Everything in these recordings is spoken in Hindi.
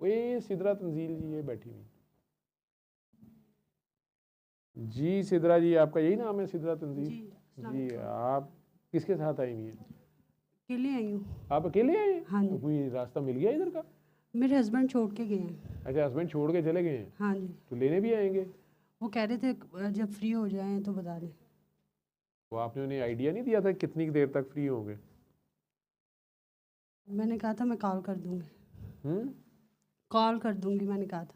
ये सिदरा तंजील जी ये बैठी हुई। जी सिदरा जी, आपका यही नाम है सिदरा तंजील? जी आप किसके साथ आई हुई हैं? अकेले आई हूँ। आप अकेले आए हैं? हाँ जी। कोई रास्ता मिल गया इधर का? मेरे हस्बैंड छोड़ के गए हैं। अच्छा, हस्बैंड छोड़ के चले गए हैं? हाँ जी। तो लेने भी आएंगे? वो कह रहे थे जब फ्री हो जाएं तो बता दें। तो आपने उन्हें आइडिया नहीं दिया था कितनी देर तक फ्री होंगे? मैंने कहा था मैं कॉल कर दूँगी। कॉल कर दूँगी मैंने कहा था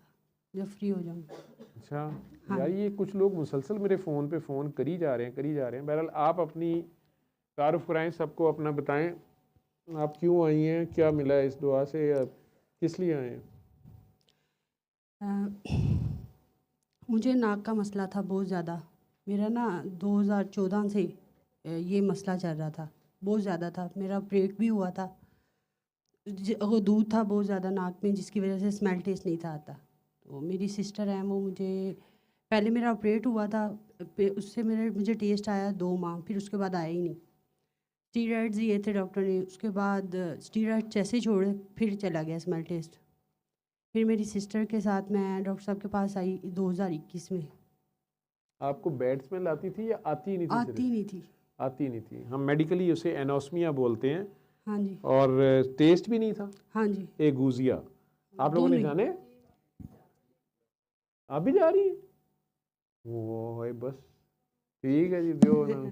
जब फ्री हो जाऊँगी। अच्छा। हाँ। यार ये कुछ लोग मुसलसल मेरे फ़ोन पे फ़ोन करी जा रहे हैं। बहरहाल आप अपनी तारुफ कराएं, सबको अपना बताएं, आप क्यों आई हैं, क्या मिला है इस दुआ से, या किस लिए आए हैं? मुझे नाक का मसला था बहुत ज़्यादा। मेरा ना 2014 से ये मसला चल रहा था, बहुत ज़्यादा था। मेरा ब्रेक भी हुआ था। वो दूध था बहुत ज़्यादा नाक में, जिसकी वजह से स्मेल टेस्ट नहीं था आता। तो मेरी सिस्टर है, वो मुझे पहले मेरा ऑपरेट हुआ था, उससे मुझे टेस्ट आया 2 माह, फिर उसके बाद आया ही नहीं। स्टीरॉइड्स दिए थे डॉक्टर ने, उसके बाद स्टीरॉइड जैसे छोड़े फिर चला गया स्मेल टेस्ट। फिर मेरी सिस्टर के साथ मैं डॉक्टर साहब के पास आई 2021 में। आपको बैड स्मेल आती थी या आती नहीं थी? आती नहीं थी। आती नहीं थी। हम मेडिकली उसे एनोस्मिया बोलते हैं। हाँ जी। और टेस्ट भी नहीं था? हाँ जी। एगूजिया। आप लोगों ने जाने? आप भी जा रही हैं? वो है बस ठीक है जी, जो ना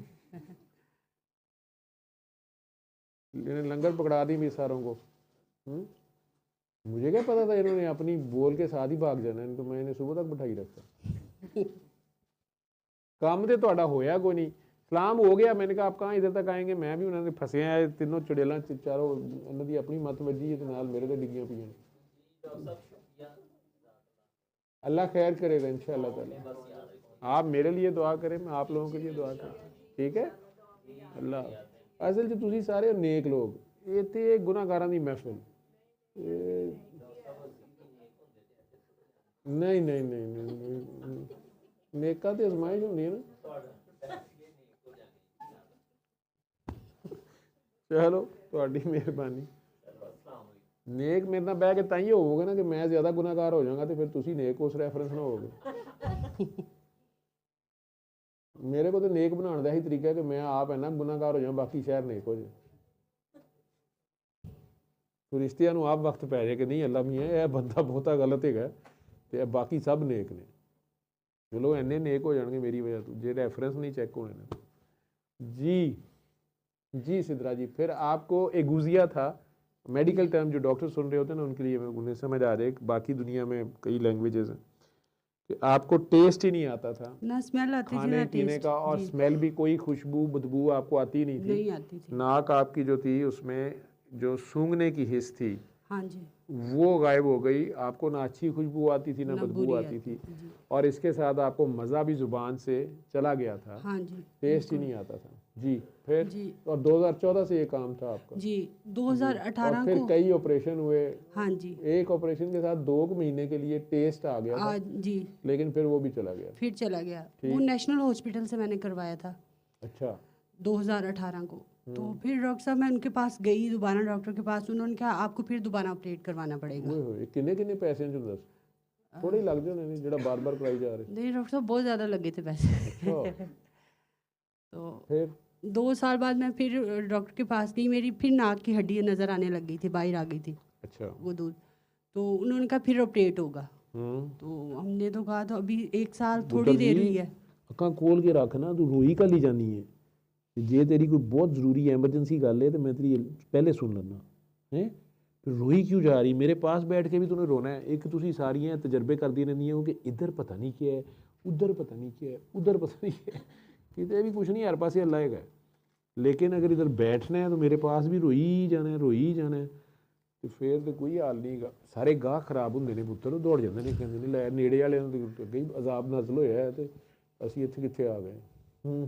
लंगर पकड़ा दी भी सारों को। मुझे क्या पता था इन्होंने अपनी बोल के साथ ही भाग जाना है, तो मैं इन्हें सुबह तक बिठाई रखता। काम तो ਤੁਹਾਡਾ होया कोई नहीं, सलाम हो गया। मैंने कहा आप कहाँ इधर तक आएंगे, मैं भी उन्होंने फसे हैं तीनों चुड़ेलों चारों, उन्होंने अपनी मत वजी है नाल मेरे तो डिग्गियां पी। अल्लाह खैर करेगा इंशाअल्लाह ताला। आप मेरे लिए दुआ करें, मैं आप लोगों के लिए दुआ करें, ठीक है? अल्लाह असल च तुसी सारे नेक लोग, ये ते गुनाहगारां दी महफिल। नहीं नहीं नहीं नहीं, नेका ते अजमाइश होनी है ना। चलो ਤੁਹਾਡੀ ਮਿਹਰਬਾਨੀ। नेक मेरे नाल बह के ताई होवोगे ना कि मैं ज़्यादा गुनाहगार हो जाऊंगा, तो फिर तुसी नेक उस रेफरेंस ना होगे। मेरे को तो नेक बनाने का ही तरीका है कि मैं आप है ना गुनाहगार हो जाऊँ, बाकी शहर नेक हो जाए। तो रिश्तियां आप वक्त पै जाए कि नहीं अल्लाह मियाँ यह बंदा बहुता गलत है, तो बाकी सब नेक ने। चलो इन्ने नेक हो जाएंगे मेरी वजह तो, जे रेफरेंस नहीं चेक होने ने। जी जी सिद्रा जी, फिर आपको एगूजिया था, मेडिकल टर्म जो डॉक्टर सुन रहे होते हैं ना उनके लिए उन्हें समझ आ जाए, बाकी दुनिया में कई लैंग्वेजेस हैं कि आपको टेस्ट ही नहीं आता था ना स्मेल आती थी खाने ना पीने टेस्ट। का, और स्मेल भी कोई खुशबू बदबू आपको आती नहीं थी। नहीं आती थी। नाक आपकी जो थी उसमें जो सूंघने की हिस्स थी, हाँ जी, वो गायब हो गई। आपको ना अच्छी खुशबू आती थी ना बदबू आती थी, और इसके साथ आपको मज़ा भी ज़ुबान से चला गया था। हाँ जी, टेस्ट ही नहीं आता था। जी फिर जी। और 2014 से ये काम था आपका? जी 2018 और फिर को। कई ऑपरेशन हुए। हाँ जी। एक ऑपरेशन के साथ 2 महीने के लिए टेस्ट आ गया था। जी। लेकिन फिर वो भी चला गया। फिर चला गया। वो नेशनल हॉस्पिटल से मैंने करवाया था। अच्छा। 2018 को। तो फिर डॉक्टर साहब मैं उनके पास गई दोबारा, डॉक्टर के पास, उन्होंने कहा आपको फिर दोबारा ऑपरेट करवाना पड़ेगा। किन्ने पैसे दस थोड़े लग जाने जो बार बार कराई जा रहे? नहीं डॉक्टर साहब बहुत ज़्यादा लगे थे पैसे। अच्छा। तो फिर 2 साल बाद मैं फिर डॉक्टर के पास गई, मेरी फिर नाक की हड्डी नज़र आने लग गई थी, बाहर आ गई थी। अच्छा। वो दूध, तो उन्होंने कहा फिर ऑपरेट होगा। तो हमने तो कहा तो अभी 1 साल थोड़ी देर हुई है। अक्खां खोल के रखना, तू रोई का ली जानी है, जे तेरी कोई बहुत जरूरी एमरजेंसी गल है तो मैं तेरी पहले सुन लेना है। फिर रोई क्यों जा रही? मेरे पास बैठ के भी तूने रोना है। एक तुसी सारियां तजर्बे करती रहंदी हो कि इधर पता नहीं क्या है, उधर पता नहीं क्या है, उधर पता नहीं क्या है, कितने भी कुछ नहीं, हर पासे अल्लाह है। लेकिन अगर इधर बैठना है तो मेरे पास भी रोई जाना है, रोई जाना है, तो फिर तो कोई हाल नहीं गा। सारे गाह खराब होंगे ने पुत्तर, दौड़ जाते हैं, कहते नहीं लै नेड़े वाले अगे अजाब नाजल होया है तो असी इत्थे कित्थे आ गए।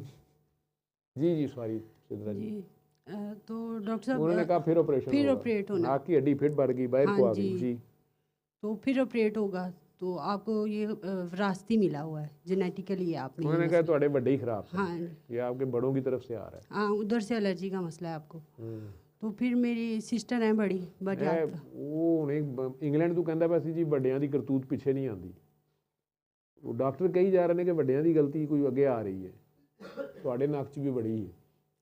जी जी सॉरी सिद्रा जी। तो डॉक्टर साहब उन्होंने कहा फिर ऑपरेट होना, नाक की हड्डी फिर बढ़ गई, बाहर को आ गई। जी। तो फिर ऑपरेट होगा, तो आपको ये विरासती मिला हुआ है, जेनेटिकली आपने। उन्होंने कहा थोड़े बड़े ही खराब। हाँ, ये आपके बड़ों की तरफ से आ रहा है। हाँ, उधर से एलर्जी का मसला है आपको। तो फिर मेरी सिस्टर है बड़ी बट ਉਹ ਹੁਣ ਇੰਗਲੈਂਡ ਤੋਂ ਕਹਿੰਦਾ ਪਿਆ ਸੀ ਜੀ ਵੱਡਿਆਂ ਦੀ ਕਰਤੂਤ ਪਿੱਛੇ ਨਹੀਂ ਆਉਂਦੀ। ਉਹ ਡਾਕਟਰ ਕਹੀ ਜਾ ਰਹੇ ਨੇ ਕਿ ਵੱਡਿਆਂ ਦੀ ਗਲਤੀ ਕੋਈ ਅੱਗੇ ਆ ਰਹੀ ਹੈ, ਤੁਹਾਡੇ ਨੱਕ 'ਚ ਵੀ ਬੜੀ ਹੈ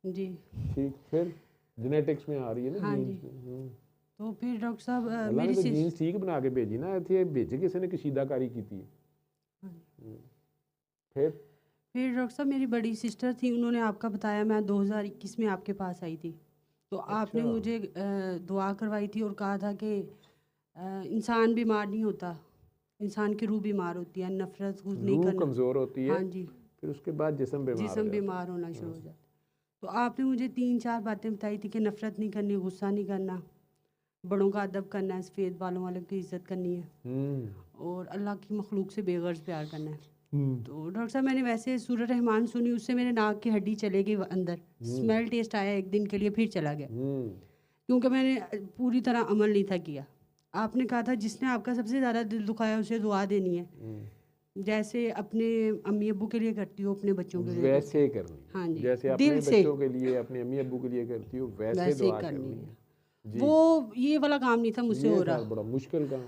जी। ਠੀਕ। ਫਿਰ ਜੈਨੇਟਿਕਸ में आ रही है ना हाँ जी। जीन्स। तो फिर डॉक्टर साहब ਅੱਲਾ ਨੇ मेरी ਤਾਂ ਜੀਨਸ ਠੀਕ ਬਣਾ ਕੇ ਭੇਜੀ ਨਾ, ਇੱਥੇ ਵਿੱਚ ਕਿਸੇ ਨੇ ਕਸ਼ੀਦਾਕਾਰੀ ਕੀਤੀ ਹੈ। फिर डॉक्टर साहब मेरी बड़ी सिस्टर थी, उन्होंने आपका बताया, मैं 2021 में आपके पास आई थी, तो आपने अच्छा। मुझे दुआ करवाई थी और कहा था कि इंसान बीमार नहीं होता, इंसान की रूह बीमार होती है, नफरत कुछ नहीं रूह करना। कमज़ोर होती है, हाँ जी। फिर उसके बाद जिस्म बीमार हो जिस्म जाता है। बीमार होना शुरू हो जाता। तो आपने मुझे 3-4 बातें बताई थी कि नफरत नहीं करनी, गुस्सा नहीं करना, बड़ों का अदब करना है, सफ़ेद बालों वालों की इज्जत करनी है और अल्लाह की मखलूक से बेगर्ज प्यार करना है। तो डॉक्टर साहब मैंने वैसे सूरह रहमान सुनी, उससे मेरे नाक की हड्डी चले गई अंदर, स्मेल टेस्ट आया एक दिन के लिए, फिर चला गया, क्योंकि मैंने पूरी तरह अमल नहीं था किया। आपने कहा था जिसने आपका सबसे ज़्यादा दिल दुखाया उसे दुआ देनी है, जैसे अपने अम्मी अब्बू के लिए करती हो अपने बच्चों के लिए वैसे करनी। हाँ जी, जैसे अपने दिल से बच्चों के लिए अपने अम्मी अब्बू के लिए करती हो वैसे दुआ करनी है। वो ये वाला काम नहीं था मुझसे हो रहा, बड़ा मुश्किल काम।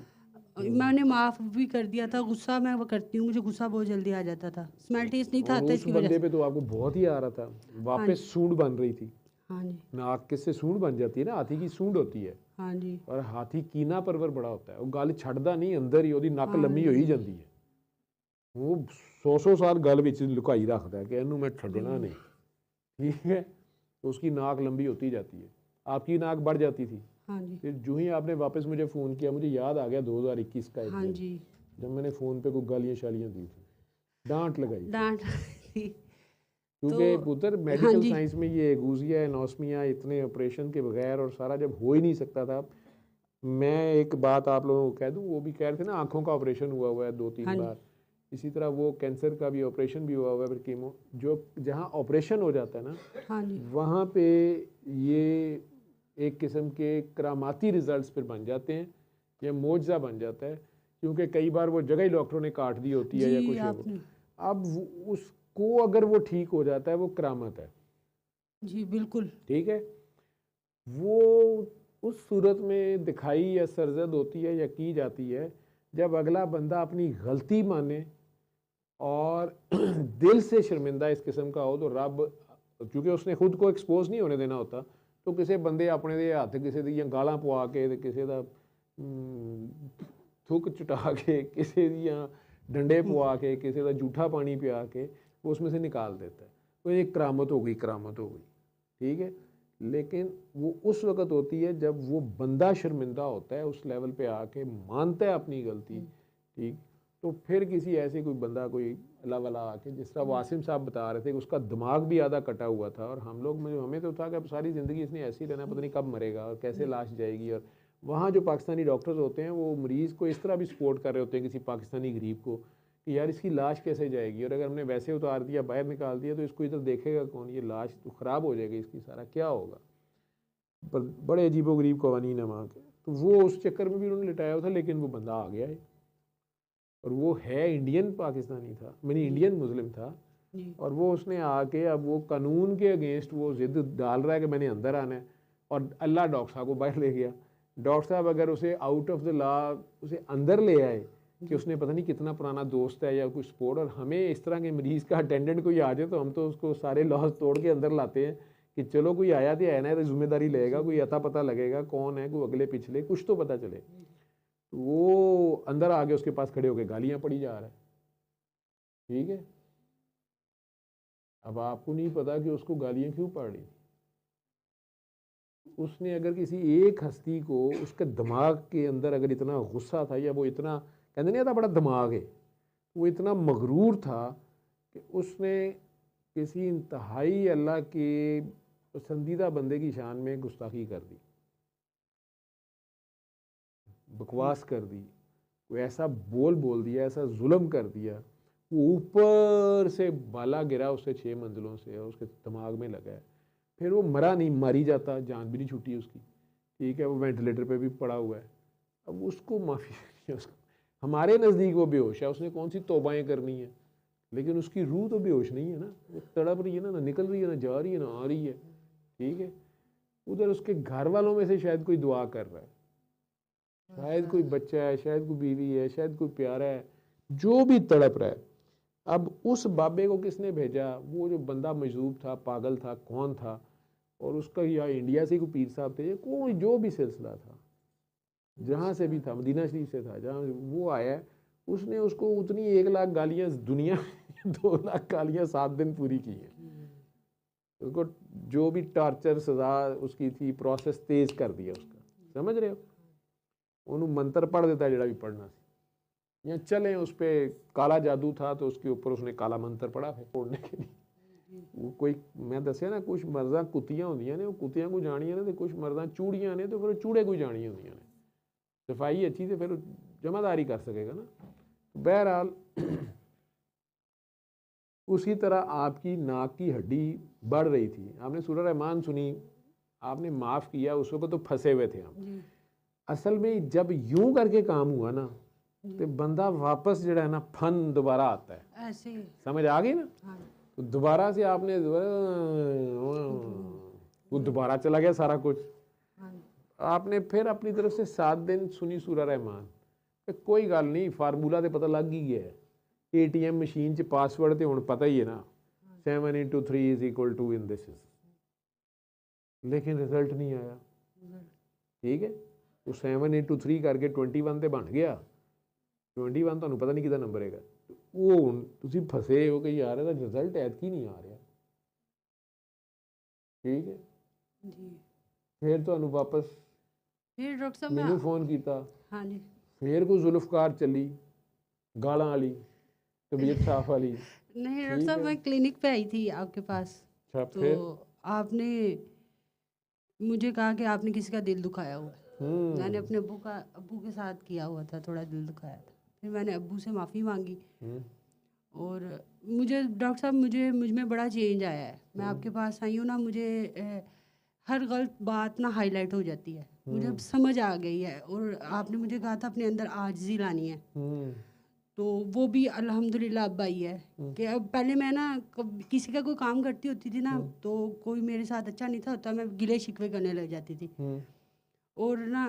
मैंने माफ़ भी कर दिया था, गुस्सा मैं वो करती हूँ, मुझे गुस्सा बहुत जल्दी आ जाता था, स्मेल टेस्ट नहीं था आता इसकी वजह से। पे तो आपको बहुत ही आ रहा था, वापस सूंड बन रही थी। हाँ जी। नाक किससे सूंड बन जाती है ना, हाथी की सूंड होती है। हाँ जी। और हाथी कीना परवर बड़ा होता है, वो गल छड़दा नहीं, अंदर ही ਉਹਦੀ ਨੱਕ ਲੰਮੀ ਹੋਈ ਜਾਂਦੀ ਹੈ। वो 100 साल गल ਵਿੱਚ ਲੁਕਾਈ ਰੱਖਦਾ ਹੈ कि ਇਹਨੂੰ मैं ਛੱਡਣਾ नहीं, ठीक है। तो उसकी नाक लंबी होती जाती है, आपकी नाक बढ़ जाती थी। हाँ जी। फिर जो ही आपने वापस मुझे फ़ोन किया, मुझे याद आ गया 2021 का एक हाँ दिन, जी। जब मैंने फ़ोन पे कोई गालियाँ शालियाँ दी थी, डांट लगाई थी। डांट थी क्योंकि तो पुत्र मेडिकल साइंस में ये गूजिया एनोस्मिया इतने ऑपरेशन के बगैर और सारा जब हो ही नहीं सकता था। मैं एक बात आप लोगों को कह दूं, वो भी कह रहे थे ना आँखों का ऑपरेशन हुआ है 2-3 बार, इसी तरह वो कैंसर का भी ऑपरेशन भी हुआ है, फिर कीमो, जो जहाँ ऑपरेशन हो जाता है ना, हाँ जी। वहाँ पे ये एक किस्म के करामाती रिजल्ट्स फिर बन जाते हैं, या मोजा बन जाता है, क्योंकि कई बार वो जगह ही डॉक्टरों ने काट दी होती है या कुछ है। अब उसको अगर वो ठीक हो जाता है वो करामत है जी, बिल्कुल ठीक है। वो उस सूरत में दिखाई या सरजद होती है या की जाती है जब अगला बंदा अपनी गलती माने और दिल से शर्मिंदा इस किस्म का हो, तो रब, क्योंकि उसने खुद को एक्सपोज नहीं होने देना होता, तो किसी बंदे अपने दे हथ किसी दी गालां पवा के, किसी दा थुक चुटा के, किसी दियां डंडे पवा के, किसी का जूठा पानी पिया के वो उसमें से निकाल देता है। तो एक करामत हो गई, करामत हो गई, ठीक है। लेकिन वो उस वक़्त होती है जब वो बंदा शर्मिंदा होता है, उस लेवल पे आके मानता है अपनी गलती, ठीक। तो फिर किसी ऐसे कोई बंदा, कोई अल्लाह वाला आके, जिस तरह वासिम साहब बता रहे थे कि उसका दिमाग भी आधा कटा हुआ था, और हम लोग में हमें तो था कि अब सारी ज़िंदगी इसने ऐसे ही रहना, पता नहीं कब मरेगा और कैसे लाश जाएगी। और वहाँ जो पाकिस्तानी डॉक्टर्स होते हैं वो मरीज़ को इस तरह भी सपोर्ट कर रहे होते हैं किसी पाकिस्तानी गरीब को कि यार इसकी लाश कैसे जाएगी, और अगर हमने वैसे उतार दिया, बाहर निकाल दिया, तो इसको इधर देखेगा कौन, ये लाश तो ख़राब हो जाएगी इसकी, सारा क्या होगा। पर बड़े अजीबो गरीब कवानीन है वहाँ के, तो वो उस चक्कर में भी उन्होंने लिटाया हुआ था, लेकिन वो बंदा आ गया है और वो है इंडियन पाकिस्तानी था, मैंने इंडियन मुस्लिम था, और वो उसने आके अब वो कानून के अगेंस्ट वो ज़िद डाल रहा है कि मैंने अंदर आना है, और अल्लाह डॉक्टर साहब को बाहर ले गया। डॉक्टर साहब अगर उसे आउट ऑफ द लॉ उसे अंदर ले आए कि उसने पता नहीं कितना पुराना दोस्त है या कुछ सपोर्ट, और हमें इस तरह के मरीज़ का अटेंडेंट कोई आ जाए तो हम तो उसको सारे लॉज तोड़ के अंदर लाते हैं कि चलो कोई आया तो है ना, तो जिम्मेदारी लेगा, कोई अता पता लगेगा कौन है, कोई अगले पिछले कुछ तो पता चले। वो अंदर आके उसके पास खड़े होकर गालियाँ पड़ी जा रहा है, ठीक है। अब आपको नहीं पता कि उसको गालियाँ क्यों पड़ रही। उसने अगर किसी एक हस्ती को, उसके दिमाग के अंदर अगर इतना गुस्सा था, या वो इतना, कहते नहीं था बड़ा दिमाग है, वो इतना मगरूर था कि उसने किसी इंतहाई अल्लाह के पसंदीदा बंदे की शान में गुस्ताखी कर दी, बकवास कर दी, कोई ऐसा बोल दिया, ऐसा जुल्म कर दिया, वो ऊपर से बाला गिरा उससे 6 मंजिलों से, और उसके दिमाग में लगा है। फिर वो मरा नहीं, मारी जाता, जान भी नहीं छूटी उसकी, ठीक है। वो वेंटिलेटर पे भी पड़ा हुआ है। अब उसको माफ़ी, उसको हमारे नज़दीक वो बेहोश है, उसने कौन सी तौबाएँ करनी है, लेकिन उसकी रूह तो बेहोश नहीं है ना, वो तड़प रही है ना, निकल रही है ना, जा रही है ना, आ रही है, ठीक है। उधर उसके घर वालों में से शायद कोई दुआ कर रहा है, शायद कोई बच्चा है, शायद कोई बीवी है, शायद कोई प्यारा है, जो भी तड़प रहा है। अब उस बाबे को किसने भेजा? वो जो बंदा मजलूब था, पागल था, कौन था, और उसका या इंडिया से कोई पीर साहब थे, कोई जो भी सिलसिला था, जहाँ से भी था, मदीना शरीफ से था, जहाँ वो आया, उसने उसको उतनी 1 लाख गालियाँ दुनिया में 2 लाख गालियाँ 7 दिन पूरी की हैं। उसको जो भी टॉर्चर सजा उसकी थी, प्रोसेस तेज कर दिया उसका, समझ रहे हो? उन्होंने मंत्र पढ़ देता जड़ा भी पढ़ना सी, या चले उस पर काला जादू था तो उसके ऊपर उसने काला मंत्र पढ़ा फिर तोड़ने के लिए। वो कोई मैं दसिया ना, कुछ मर्दा कुत्तियां होंदियां ने, वो कुत्तियां को जानियां ने, तो कुछ मर्दा चूड़ियां ने, तो फिर चूड़े को जानियां होंदियां ने। सफाई अच्छी तो फिर जमादारी कर सकेगा ना। बहरहाल उसी तरह आपकी नाक की हड्डी बढ़ रही थी, आपने सूरह रहमान सुनी, आपने माफ़ किया, उस वक्त तो फंसे हुए थे हम। असल में जब यूं करके काम हुआ ना, तो बंदा वापस जड़ा है ना फन दोबारा आता है, ऐसे समझ आ गई ना? हाँ तो दोबारा से आपने वो दोबारा चला गया सारा कुछ। हाँ आपने फिर अपनी तरफ से 7 दिन सुनी सूरह रहमान, कोई गल नहीं, फार्मूला तो पता लग ही गया है। ATM मशीन च पासवर्ड तो हुण पता ही है ना, 7 × 3 = इन दिस, लेकिन रिजल्ट नहीं आया। ठीक है, वो 7 × 3 करके 21 तो बन गया, 21 ਤੁਹਾਨੂੰ पता नहीं किहदा नंबर है, वो हुण तुसीं फसे हो कि यार ਇਹਦਾ रिजल्ट ऐतकी नहीं आ रहा। ठीक है जी। फिर ਤੁਹਾਨੂੰ वापस फिर डॉक्टर साहब मैनू मैं फोन किया, हाँ जी फिर कोई जुल्फकार चली, गालां वाली, तबीयत साफ वाली। नहीं डॉक्टर ठीक साहब है, मैं क्लिनिक पे आई थी आपके पास, अच्छा तो फिर आपने मुझे कहा कि आपने किसी का दिल दुखाया हुआ है। मैंने अपने अब्बू के साथ किया हुआ था, थोड़ा दिल दुखाया था। फिर मैंने अब्बू से माफ़ी मांगी, और मुझे डॉक्टर साहब मुझ में बड़ा चेंज आया है। मैं आपके पास आई हूँ ना, मुझे हर गलत बात ना हाईलाइट हो जाती है, मुझे अब समझ आ गई है। और आपने मुझे कहा था अपने अंदर आजिज़ी लानी है, तो वो भी अल्हम्दुलिल्लाह अब आई है। कि अब पहले मैं ना किसी का कोई काम करती होती थी ना, तो कोई मेरे साथ अच्छा नहीं था होता, मैं गिले शिकवे करने लग जाती थी, और ना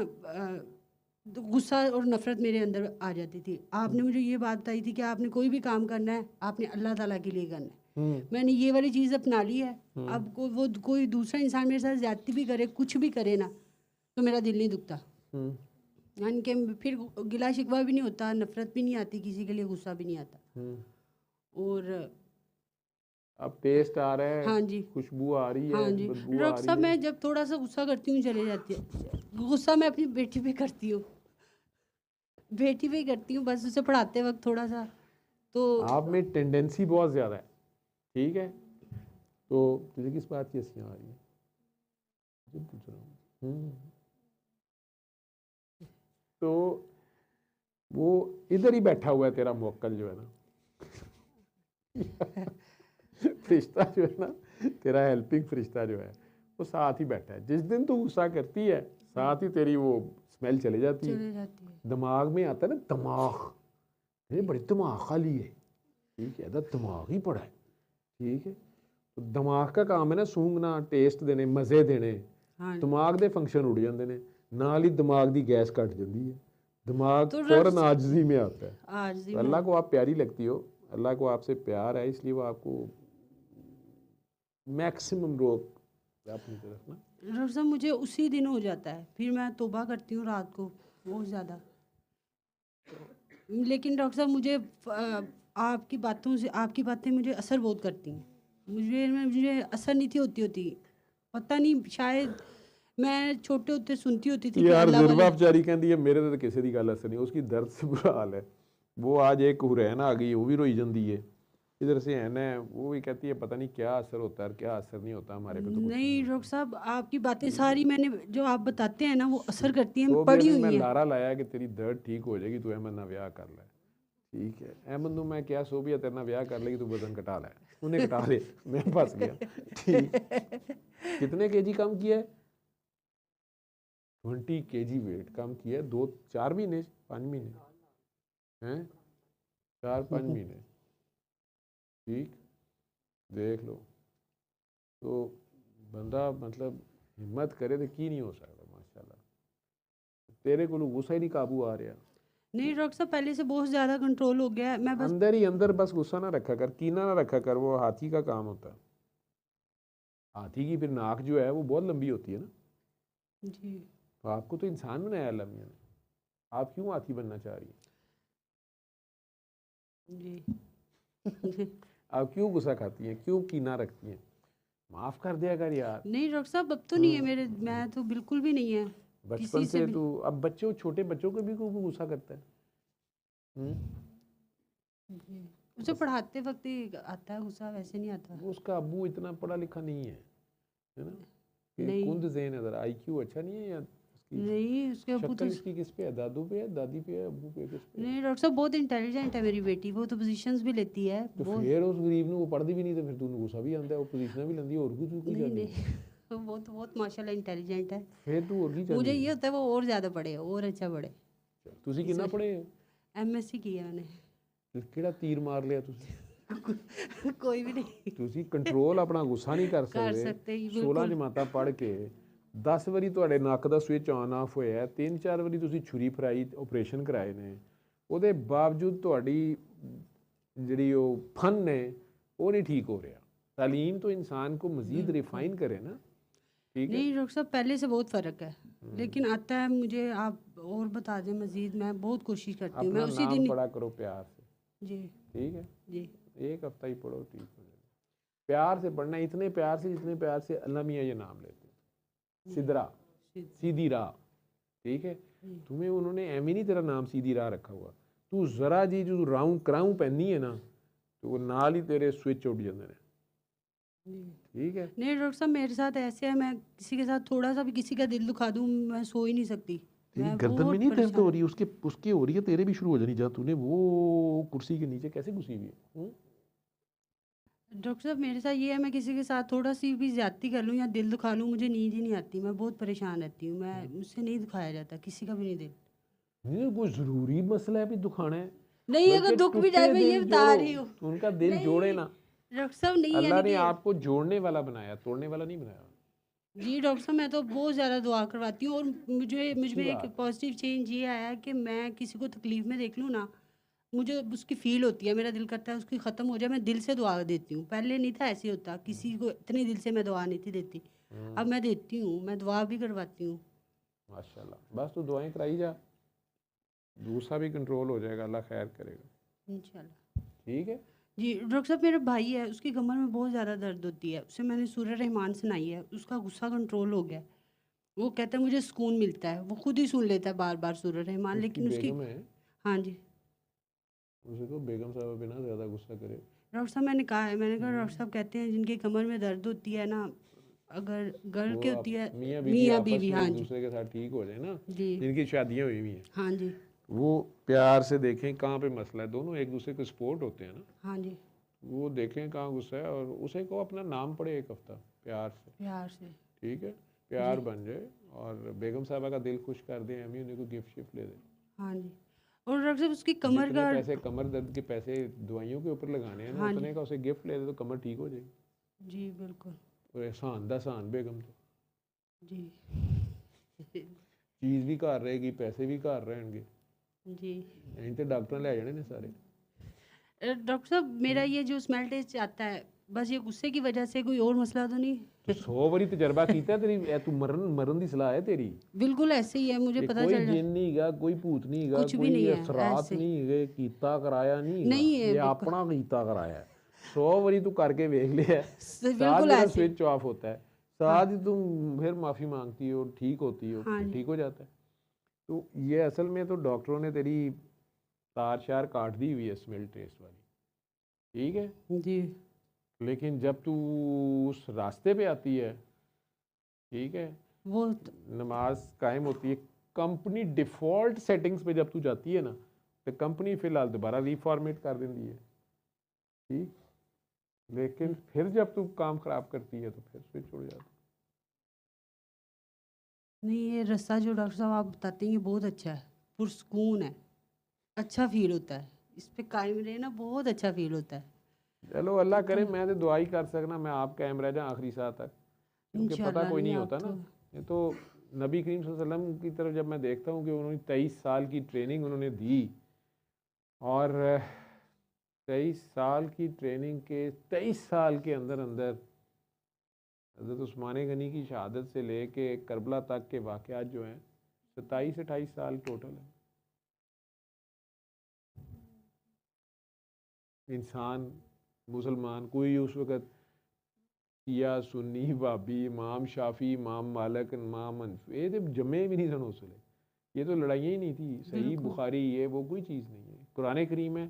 तो गुस्सा और नफ़रत मेरे अंदर आ जाती थी। आपने मुझे ये बात बताई थी कि आपने कोई भी काम करना है, आपने अल्लाह ताला के लिए करना है। मैंने ये वाली चीज़ अपना ली है। अब कोई दूसरा इंसान मेरे साथ ज़्यादती भी करे, कुछ भी करे ना, तो मेरा दिल नहीं दुखता। यानी कि फिर गिला शिकवा भी नहीं होता, नफ़रत भी नहीं आती किसी के लिए, गुस्सा भी नहीं आता। और अब टेस्ट आ रहा है, हाँ जी, खुशबू आ रही है, हाँ जी बदबू आ डॉक्टर रही साहब, है। मैं जब थोड़ा सा गुस्सा करती हूँ चले जाती है। गुस्सा मैं अपनी बेटी पे करती हूँ, बेटी पे ही करती हूँ, बस उसे पढ़ाते वक्त थोड़ा सा। तो आप में टेंडेंसी बहुत ज़्यादा है। ठीक है, तो तुझे किस बात की हंसी आ रही है? मुझे पूछ रहा हूँ। तो वो इधर ही बैठा हुआ है तेरा मुवक्कल जो है ना, फरिश्ता जो है ना, तेरा हेल्पिंग फरिश्ता जो है, वो साथ ही बैठा है। जिस दिन तू गुस्सा करती है, साथ ही तेरी वो स्मेल चली जाती है। दिमाग में आता है ना, दिमाग ये बड़ी दिमाग खाली है। ठीक है, दिमाग ही पड़ा है। ठीक है, तो दिमाग का काम है ना सूंघना, टेस्ट देने, मज़े देने। दिमाग के फंक्शन उड़ जाते हैं, नाल ही दिमाग की गैस घट जाती है, दिमाग फौरन आजिज़ी में आता है। तो अल्लाह को आप प्यारी लगती हो, अल्लाह को आपसे प्यार है, इसलिए वो आपको मैक्सिमम रोक अपनी तरफ ना। डॉक्टर साहब मुझे उसी दिन हो जाता है, फिर मैं तौबा करती हूँ रात को बहुत ज़्यादा। लेकिन डॉक्टर साहब मुझे आपकी बातें मुझे असर बहुत करती हैं। मुझे असर नहीं थी होती, पता नहीं, शायद मैं छोटे होते सुनती होती थी कि यार अल्लाह जुर्बा वाले। बेचारी कहती है मेरे तो किसी की गल असर नहीं, उसकी दर्द से बुरा हाल है। वो आज एक हुरैन आ गई, वो भी रोई जाती है। इधर से है ना, वो भी कहती है पता नहीं क्या असर होता है और क्या असर नहीं होता हमारे पे, तो कुछ नहीं डॉक्टर साहब, आपकी बातें सारी मैंने जो आप बताते हैं ना, वो असर करती हैं, तो भी पड़ी अभी मैं हुई हैं। लारा लाया कि तेरी दर्द ठीक हो जाएगी, तू अहमद ना ब्याह कर ले। ठीक है, अहमद नू मैं क्या सोबिया तेरे ना ब्याह कर लेगी, तू वजन घटा ले। उन्हें घटा ले, मैं फंस गया। ठीक, कितने केजी कम किया है? 20 kg वेट कम किया है, 2-4 महीने 5 महीने हैं, 4-5 महीने। ठीक, देख लो। तो बंदा मतलब हिम्मत करे तो की नहीं हो सकता माशाल्लाह। तेरे को गुस्सा ही नहीं काबू आ रहा। नहीं डॉक्टर साहब, पहले से बहुत ज़्यादा कंट्रोल हो गया है। मैं बस अंदर ही अंदर बस गुस्सा ना रखा कर, कीना ना रखा कर, वो हाथी का काम होता है। हाथी की फिर नाक जो है वो बहुत लंबी होती है ना। जी तो आपको तो इंसान बनाया अल्लाह मियां ने, आप क्यों हाथी बनना चाह रही हैं? जी आप क्यों गुस्सा खाती हैं, क्यों कीना रखती हैं? माफ़ कर दिया कर यार। नहीं डॉक्टर साहब, अब तो नहीं है मेरे, मैं तो बिल्कुल भी नहीं है बचपन किसी से से भी। तो अब बच्चों, छोटे बच्चों को भी कोई गुस्सा करता है। हम्म? जी उसे पढ़ाते वक्त ही आता है गुस्सा, वैसे नहीं आता। वो उसका अब्बू इतना पढ़ा लिखा नहीं है ना, कि नहीं कुंद ज़हन है, ज़रा IQ अच्छा नहीं है, या उसकी नहीं, उसके अब्बू शक्ल तो इसकी किस पे है, दादू पे है, दादी पे है, अब्बू पे है, किस पे है? नहीं डॉक्टर साहब, बहुत इंटेलिजेंट है मेरी बेटी, वो तो पोजीशंस भी लेती है तो वो। फिर उस गरीब ने वो पढ़ती भी नहीं, तो फिर तू गुस्सा भी आंदा है, वो पोजीशन भी लेंदी, और कुछ की नहीं जानी है? नहीं वो तो बहुत माशाल्लाह इंटेलिजेंट है। फिर तू और की मुझे जानी ये है? होता है वो और ज़्यादा पढ़े, और अच्छा पढ़े। ਤੁਸੀਂ ਕਿੰਨਾ इसलिए पढ़े हो? MSc किया मैंने। ਕਿਹੜਾ ਤੀਰ ਮਾਰ ਲਿਆ ਤੁਸੀਂ? कोई भी नहीं ਤੁਸੀਂ ਕੰਟਰੋਲ ਆਪਣਾ ਗੁੱਸਾ ਨਹੀਂ ਕਰ कर ਸਕਦੇ। सकते ही 16 बिल्कुल। ਜਮਾਤਾਂ ਪੜ੍ਹ ਕੇ 10 ਵਾਰੀ ਤੁਹਾਡੇ ਨੱਕ ਦਾ ਸਵਿਚ ਆਨ ਆਫ ਹੋਇਆ, 3-4 ਵਾਰੀ ਤੁਸੀਂ ਛੁਰੀ ਫਰਾਈ ਆਪਰੇਸ਼ਨ ਕਰਾਏ ਨੇ, ਉਹਦੇ ਬਾਵਜੂਦ ਤੁਹਾਡੀ ਜਿਹੜੀ ਉਹ ਫਨ ਹੈ ਉਹ नहीं ठीक हो रहा। तालीम तो इंसान को मज़ीद रिफ़ाइन करे ना। ठीक है। नहीं डॉक्टर साहब, पहले से बहुत फ़र्क है, लेकिन आता है मुझे, आप और बता दें मज़ीद, मैं बहुत कोशिश करती हूँ। मैं अपना उसी नाम दिन पढ़ा करो प्यार से। जी ठीक है, जी 1 हफ्ता ही पढ़ो, ठीक हो जाएगा। प्यार से पढ़ना, इतने प्यार से जितने प्यार से अल्लाह मियाँ ये नाम लेते हैं, सिदरा, सीधी राह। ठीक है, तुम्हें उन्होंने एम ही नहीं तेरा नाम सीधी राह रखा हुआ, तू ज़रा जी जो राउं कराऊं पहननी है ना, तो वो नाल ही तेरे स्विच उड़ जाते हैं। ठीक है। नहीं डॉक्टर साहब, मेरे साथ ऐसे है, मैं किसी के साथ थोड़ा सा भी किसी का दिल दुखा दूँ, मैं सो ही नहीं सकती। तेरी मैं गर्दन में बहुत नहीं दर्द परेशान हो रही, उसके उसके हो रही है, तेरे भी शुरू हो जानी जहाँ तूने वो कुर्सी के नीचे कैसे घुसी हुई है। डॉक्टर साहब, मेरे साथ ये है, मैं किसी के साथ थोड़ा सी भी ज्यादती कर लूँ या दिल दुखा लूँ, मुझे नींद ही नहीं आती, मैं बहुत परेशान रहती हूँ। मैं मुझसे नहीं दुखाया जाता किसी का भी नहीं दिल। नहीं कोई ज़रूरी मसला है भी दुखाना है, नहीं, अगर बल्कि दुख भी जाए टूटे मैं ये दिल बता जोड़ो, रही हूँ। तो उनका दिल जोड़े ना। डॉक्टर साहब नहीं, अल्लाह यानी ने कि आपको जोड़ने वाला बनाया, तोड़ने वाला नहीं बनाया। जी डॉक्टर साहब, मैं तो बहुत ज़्यादा दुआ करवाती हूँ, और मुझे मुझ अच्छी में एक बात। पॉजिटिव चेंज ये आया है कि मैं किसी को तकलीफ़ में देख लूँ ना, मुझे उसकी फ़ील होती है, मेरा दिल करता है उसकी ख़त्म हो जाए, मैं दिल से दुआ देती हूँ। पहले नहीं था ऐसे होता, किसी को इतने दिल से मैं दुआ नहीं थी देती, अब मैं देती हूँ, मैं दुआ भी करवाती हूँ। माशाल्लाह, बस तू दुआएं कराई जा, दूसरा भी कंट्रोल हो जाएगा, अल्लाह खैर करेगा। इंशाल्लाह। ठीक है। जी डॉक्टर साहब, मेरा भाई है, उसकी कमर में बहुत ज़्यादा दर्द होती है, उसे मैंने सूरह रहमान सुनाई है, उसका गुस्सा कंट्रोल हो गया है। वो कहता है मुझे सुकून मिलता है, वो खुद ही सुन लेता है बार बार सूरह रहमान, उसकी लेकिन उसकी बेगम है, हाँ जी उसे को बेगम साहब पे ना ज़्यादा गुस्सा करे। डॉक्टर साहब, मैंने कहा है, मैंने कहा डॉक्टर साहब कहते हैं जिनकी कमर में दर्द होती है ना, अगर घर वो के आप होती है मियाँ बीवी मियाँ आपस बीवी, में हाँ एक जी दूसरे के साथ ठीक हो जाए ना, जी जिनकी शादियाँ हुई हुई हैं, हाँ जी वो प्यार से देखें कहाँ पे मसला है, दोनों एक दूसरे को सपोर्ट होते हैं ना, हाँ जी वो देखें कहाँ गुस्सा है, और उसे को अपना नाम पढ़े 1 हफ्ता प्यार से। प्यार से। ठीक है, प्यार बन जाए, और बेगम साहबा का दिल खुश कर दें, अमी उन्हें को गिफ्ट शिफ्ट ले दें। हाँ जी, और डॉक्टर साहब उसकी कमर जितने का पैसे कमर दर्द के पैसे दवाइयों के ऊपर लगाने हैं ना, हाँ उतने जी का उसे गिफ्ट ले दे तो कमर ठीक हो जाएगी। जी बिल्कुल और एहसान दा एहसान बेगम तो जी चीज़ भी घर रहेगी, पैसे भी घर रहेंगे, जी यहीं तो डॉक्टर ले जाने ने सारे। डॉक्टर साहब, मेरा ये जो स्मेल टेस्ट आता है, बस ये गुस्से की वजह से, कोई और मसला तो नहीं? तो 100 बारी तजर्बा कीता तेरी, तू मरन मरन दी सलाह है तेरी। बिल्कुल ऐसे ही है, मुझे ये पता कोई चल रहा है। जिन नहीं गा, कोई भूत नहीं गा, कुछ भी कोई नहीं है, असरात ऐसे नहीं है, कीता कराया नहीं गा, नहीं है, ये बिल्कुल अपना कीता कराया है। 100 बारी तू करके देख लिया, साथ बिल्कुल तेरा ऐसे। स्विच ऑफ होता है, साथ ही तुम फिर माफ़ी मांगती हो, ठीक होती हो, हाँ फिर जी ठीक हो जाता है। तो ये असल में तो डॉक्टरों ने तेरी तार शार काट दी हुई है स्मेल टेस्ट वाली। ठीक है, जी लेकिन जब तू उस रास्ते पे आती है, ठीक है, वो नमाज कायम होती है, कंपनी डिफ़ॉल्ट सेटिंग्स पे जब तू जाती है ना, तो कंपनी फ़िलहाल दोबारा रीफॉर्मेट कर देती है। ठीक, लेकिन फिर जब तू काम ख़राब करती है तो फिर स्विच उड़ जाता है। नहीं, ये रास्ता जो डॉक्टर साहब आप बताते हैं ये बहुत अच्छा है, पुरसकून है, अच्छा फील होता है, इस पे कायम रहे ना, बहुत अच्छा फील होता है। चलो अल्लाह करे, मैं तो दुआ ही कर सकना, मैं आप कायम रह जाऊँ आखिरी साह तक। क्योंकि पता इंशाल्लाह कोई नहीं, नहीं आप होता ना। तो ये तो नबी करीम सल्लल्लाहु अलैहि वसल्लम की तरफ जब मैं देखता हूँ कि उन्होंने 23 साल की ट्रेनिंग उन्होंने दी, और 23 साल की ट्रेनिंग के 23 साल के अंदर अंदर हज़रत उस्मान गनी की शहादत से लेके करबला तक के वाक़यात जो हैं 27-28 साल टोटल है। इंसान मुसलमान कोई उस वक़्त शिया सुन्नी वाबी इमाम शाफी इमाम मालिक इमाम हनफी ये तो जमे भी नहीं सन उसले, ये तो लड़ाइयाँ ही नहीं थी। सही बिल्कुल बुखारी ये वो कोई चीज़ नहीं है। कुरान करीम है,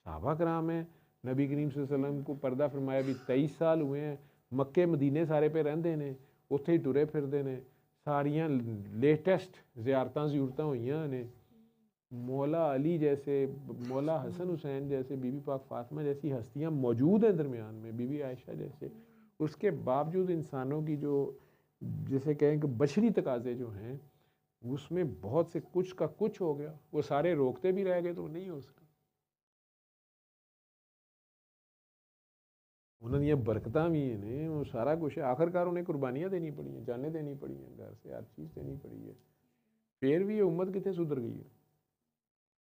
सहाबा कराम है, नबी करीम सल्लल्लाहु अलैहि वसल्लम को पर्दा फरमाया भी 23 साल हुए हैं, मक्के मदीने सारे पे रहंदे ने, उत्थे ही टुरे फिरदे ने, सारियां लेटेस्ट ज़ियारतां ज़रूरतां होइयां ने, मौला अली जैसे, मौला हसन हुसैन जैसे, बीबी पाक फातिमा जैसी हस्तियां मौजूद हैं दरमियान में, बीबी आयशा जैसे। उसके बावजूद इंसानों की जो जैसे कहें कि बशरी तकाजे जो हैं उसमें बहुत से कुछ का कुछ हो गया, वो सारे रोकते भी रह गए तो नहीं हो सका। उन्होंने बरकत भी ने, वो सारा कुछ है, आखिरकार उन्हें कुर्बानियाँ देनी पड़ी हैं, जानें देनी पड़ी हैं, घर से हर चीज़ देनी पड़ी है, फिर भी ये उम्मत कितने सुधर गई है।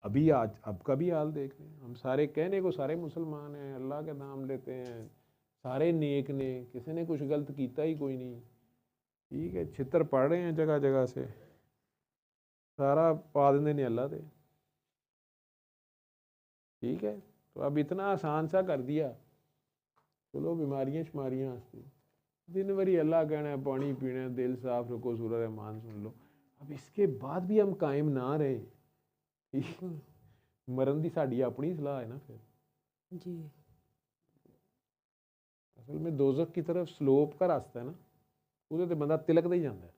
अभी आज अब का भी हाल देख रहे हैं हम, सारे कहने को सारे मुसलमान हैं, अल्लाह के नाम लेते हैं, सारे नेक ने, किसी ने कुछ गलत किया ही कोई नहीं, ठीक है, छितर पड़ रहे हैं जगह जगह से, सारा पा देंगे ने अल्लाह दे, ठीक है। तो अब इतना आसान सा कर दिया, चलो बीमारियां शुमारियाँ हंसती, दिन भरी अल्लाह कहना है, पानी पीना है, दिल साफ रखो, सूरह रहमान सुन लो। अब इसके बाद भी हम कायम ना रहे, ठीक, मरण की साड़ी अपनी सलाह है ना फिर। जी असल में दोजख की तरफ स्लोप का रास्ता है ना, उसे तो बंदा तिलकदा ही जाता है,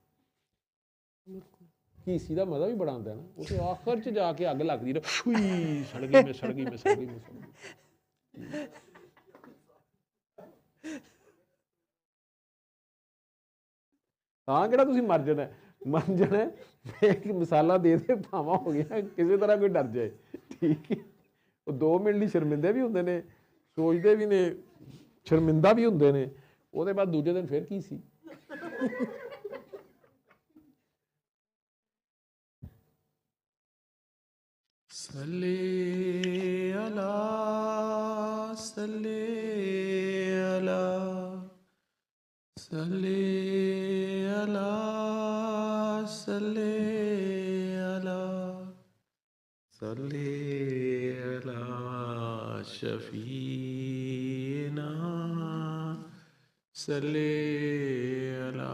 बिल्कुल घीसी का मजा भी बड़ा आता है ना, उसे आखिर च जाके अग लगती है, सड़ गई मैं सड़ गई मैं सड़ गई मैं सड़ गई। हाँ ਕਿਹੜਾ ਤੁਸੀਂ ਮਰ ਜਾਣਾ, ਮਰ ਜਾਣਾ ਇੱਕ ਮਸਾਲਾ ਦੇ ਦੇ ਭਾਵਾਂ ਹੋ ਗਿਆ, ਕਿਸੇ ਤਰ੍ਹਾਂ ਕੋਈ ਡਰ ਜਾਏ, ਠੀਕ ਹੈ। ਉਹ 2 ਮਿੰਟ ਲਈ ਸ਼ਰਮਿੰਦੇ ਵੀ ਹੁੰਦੇ ਨੇ, ਸੋਚਦੇ ਵੀ ਨੇ, ਸ਼ਰਮਿੰਦਾ ਵੀ ਹੁੰਦੇ ਨੇ, ਉਹਦੇ ਬਾਅਦ ਦੂਜੇ ਦਿਨ ਫਿਰ ਕੀ ਸੀ। सल्ले अला सल्ले अला सल्ले अला सल्ले अला सल्ले अला शफीना सल्ले अला